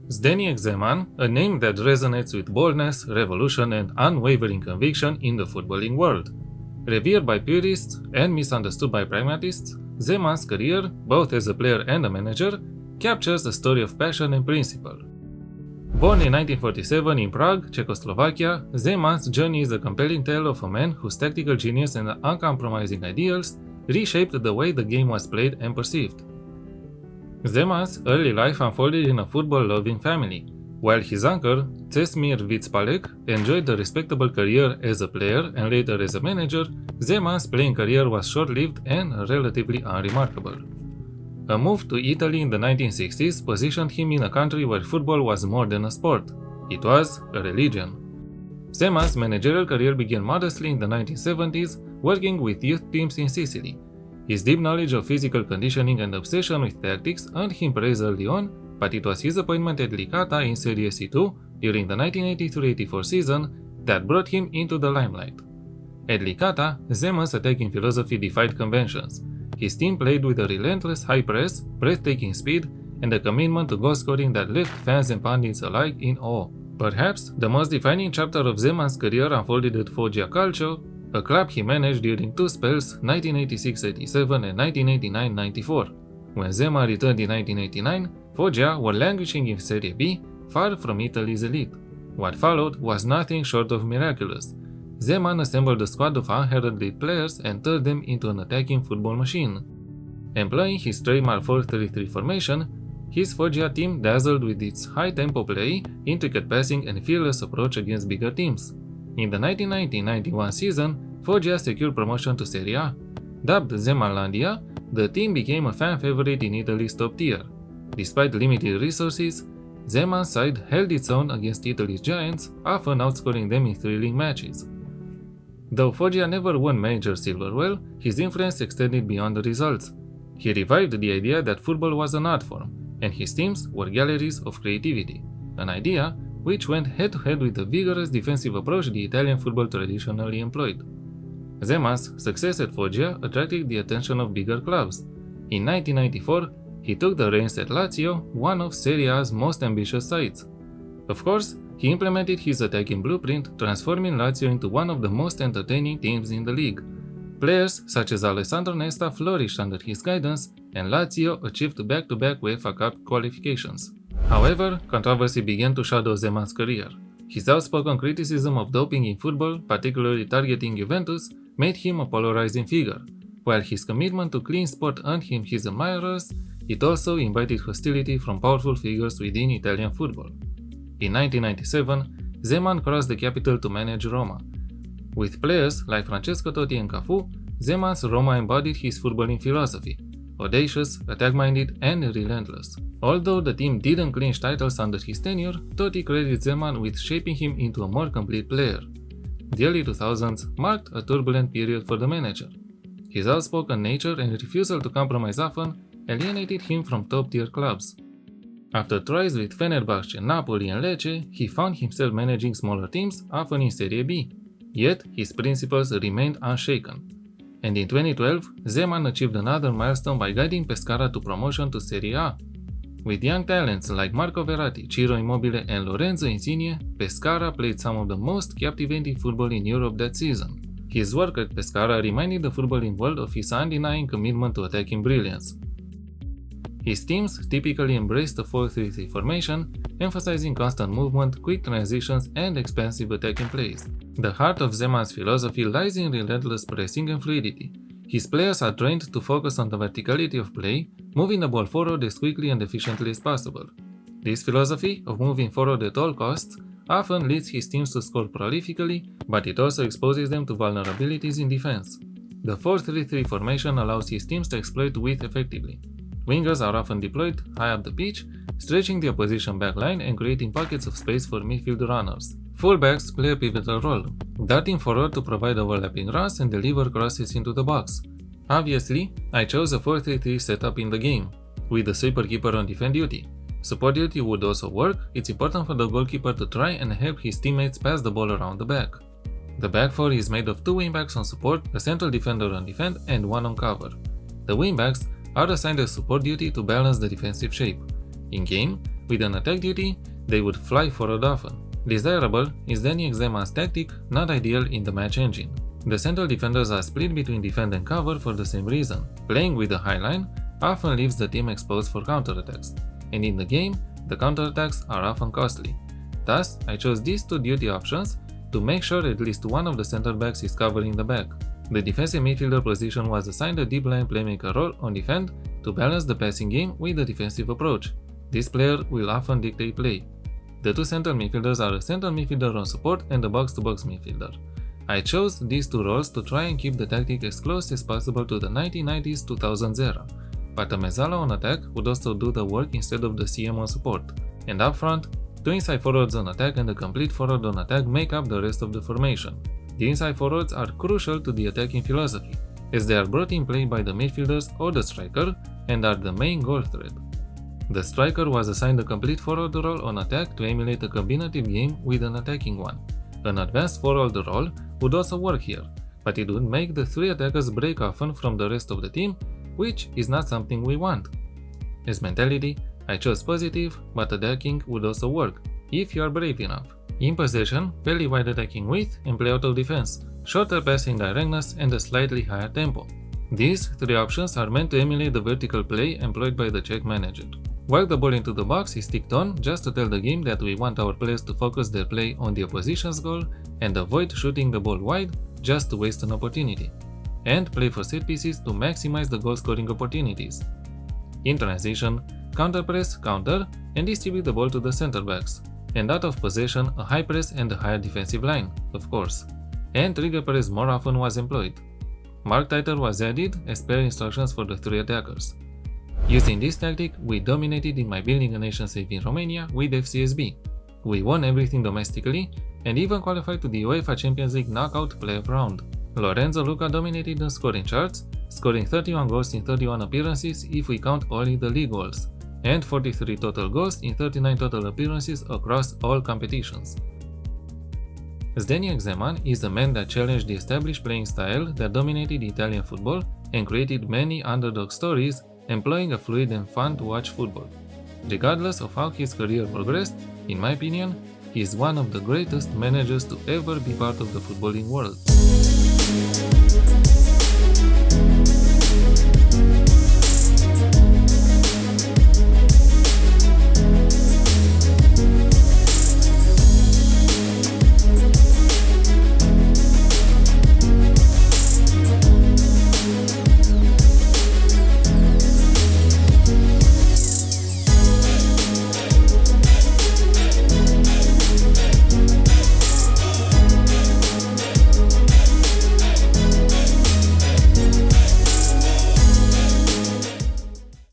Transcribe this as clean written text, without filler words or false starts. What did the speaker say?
Zdenek Zeman, a name that resonates with boldness, revolution, and unwavering conviction in the footballing world. Revered by purists and misunderstood by pragmatists, Zeman's career, both as a player and a manager, captures a story of passion and principle. Born in 1947 in Prague, Czechoslovakia, Zeman's journey is a compelling tale of a man whose tactical genius and uncompromising ideals reshaped the way the game was played and perceived. Zeman's early life unfolded in a football-loving family. While his uncle, Cesmir Vitspalek, enjoyed a respectable career as a player and later as a manager, Zeman's playing career was short-lived and relatively unremarkable. A move to Italy in the 1960s positioned him in a country where football was more than a sport. It was a religion. Zeman's managerial career began modestly in the 1970s, working with youth teams in Sicily. His deep knowledge of physical conditioning and obsession with tactics earned him praise early on, but it was his appointment at Licata in Serie C2 during the 1983-84 season that brought him into the limelight. At Licata, Zeman's attacking philosophy defied conventions. His team played with a relentless high press, breathtaking speed, and a commitment to goal scoring that left fans and pundits alike in awe. Perhaps the most defining chapter of Zeman's career unfolded at Foggia Calcio, a club he managed during two spells, 1986-87 and 1989-94. When Zeman returned in 1989, Foggia were languishing in Serie B, far from Italy's elite. What followed was nothing short of miraculous. Zeman assembled a squad of unheralded players and turned them into an attacking football machine. Employing his trademark 4-3-3 formation, his Foggia team dazzled with its high-tempo play, intricate passing, and fearless approach against bigger teams. In the 1990-91 season, Foggia secured promotion to Serie A. Dubbed Zemanlandia, the team became a fan favorite in Italy's top tier. Despite limited resources, Zeman's side held its own against Italy's giants, often outscoring them in thrilling matches. Though Foggia never won major silverware, his influence extended beyond the results. He revived the idea that football was an art form, and his teams were galleries of creativity, an idea which went head-to-head with the vigorous defensive approach the Italian football traditionally employed. Zeman's success at Foggia attracted the attention of bigger clubs. In 1994, he took the reins at Lazio, one of Serie A's most ambitious sides. Of course, he implemented his attacking blueprint, transforming Lazio into one of the most entertaining teams in the league. Players such as Alessandro Nesta flourished under his guidance, and Lazio achieved back-to-back UEFA Cup qualifications. However, controversy began to shadow Zeman's career. His outspoken criticism of doping in football, particularly targeting Juventus, made him a polarizing figure. While his commitment to clean sport earned him his admirers, it also invited hostility from powerful figures within Italian football. In 1997, Zeman crossed the capital to manage Roma. With players like Francesco Totti and Cafu, Zeman's Roma embodied his footballing philosophy: audacious, attack-minded, and relentless. Although the team didn't clinch titles under his tenure, Totti credits Zeman with shaping him into a more complete player. The early 2000s marked a turbulent period for the manager. His outspoken nature and refusal to compromise often alienated him from top-tier clubs. After tries with Fenerbahce, Napoli, and Lecce, he found himself managing smaller teams, often in Serie B. Yet, his principles remained unshaken. And in 2012, Zeman achieved another milestone by guiding Pescara to promotion to Serie A. With young talents like Marco Verratti, Ciro Immobile, and Lorenzo Insigne, Pescara played some of the most captivating football in Europe that season. His work at Pescara reminded the footballing world of his undenying commitment to attacking brilliance. His teams typically embraced the 4-3-3 formation, emphasizing constant movement, quick transitions, and expansive attacking plays. The heart of Zeman's philosophy lies in relentless pressing and fluidity. His players are trained to focus on the verticality of play, moving the ball forward as quickly and efficiently as possible. This philosophy of moving forward at all costs often leads his teams to score prolifically, but it also exposes them to vulnerabilities in defense. The 4-3-3 formation allows his teams to exploit width effectively. Wingers are often deployed high up the pitch, stretching the opposition backline and creating pockets of space for midfield runners. Fullbacks play a pivotal role, darting forward to provide overlapping runs and deliver crosses into the box. Obviously, I chose a 4-3-3 setup in the game, with the sweeper keeper on defend duty. Support duty would also work. It's important for the goalkeeper to try and help his teammates pass the ball around the back. The back four is made of two wingbacks on support, a central defender on defend, and one on cover. The wingbacks are assigned a support duty to balance the defensive shape. In-game, With an attack duty, they would fly forward often. Desirable is Zdenek Zeman's tactic, not ideal in the match engine. The central defenders are split between defend and cover for the same reason. Playing with the high line often leaves the team exposed for counterattacks, and in the game, the counterattacks are often costly. Thus, I chose these two duty options to make sure at least one of the center backs is covering the back. The defensive midfielder position was assigned a deep line playmaker role on defend to balance the passing game with the defensive approach. This player will often dictate play. The two central midfielders are a central midfielder on support and a box-to-box midfielder. I chose these two roles to try and keep the tactic as close as possible to the 1990s-2000s era, but a mezzala on attack would also do the work instead of the CM on support. And up front, two inside forwards on attack and a complete forward on attack make up the rest of the formation. The inside forwards are crucial to the attacking philosophy, as they are brought in play by the midfielders or the striker and are the main goal threat. The striker was assigned a complete forward role on attack to emulate a combinative game with an attacking one. An advanced forward role would also work here, but it would make the three attackers break often from the rest of the team, which is not something we want. As mentality, I chose positive, but attacking would also work, if you are brave enough. In possession, fairly wide attacking width and play out of defense, shorter passing directness and a slightly higher tempo. These three options are meant to emulate the vertical play employed by the Czech manager. Work the ball into the box is ticked on just to tell the game that we want our players to focus their play on the opposition's goal and avoid shooting the ball wide just to waste an opportunity. And play for set pieces to maximize the goal scoring opportunities. In transition, counter press, counter, and distribute the ball to the center backs. And out of possession, a high press and a higher defensive line, of course. And trigger press more often was employed. Mark tighter was added as player instructions for the three attackers. Using this tactic, we dominated in my Building a Nation save in Romania with FCSB. We won everything domestically and even qualified to the UEFA Champions League knockout playoff round. Lorenzo Luca dominated the scoring charts, scoring 31 goals in 31 appearances if we count only the league goals, and 43 total goals in 39 total appearances across all competitions. Zdenek Zeman is the man that challenged the established playing style that dominated Italian football and created many underdog stories, employing a fluid and fun-to-watch football. Regardless of how his career progressed, in my opinion, he is one of the greatest managers to ever be part of the footballing world.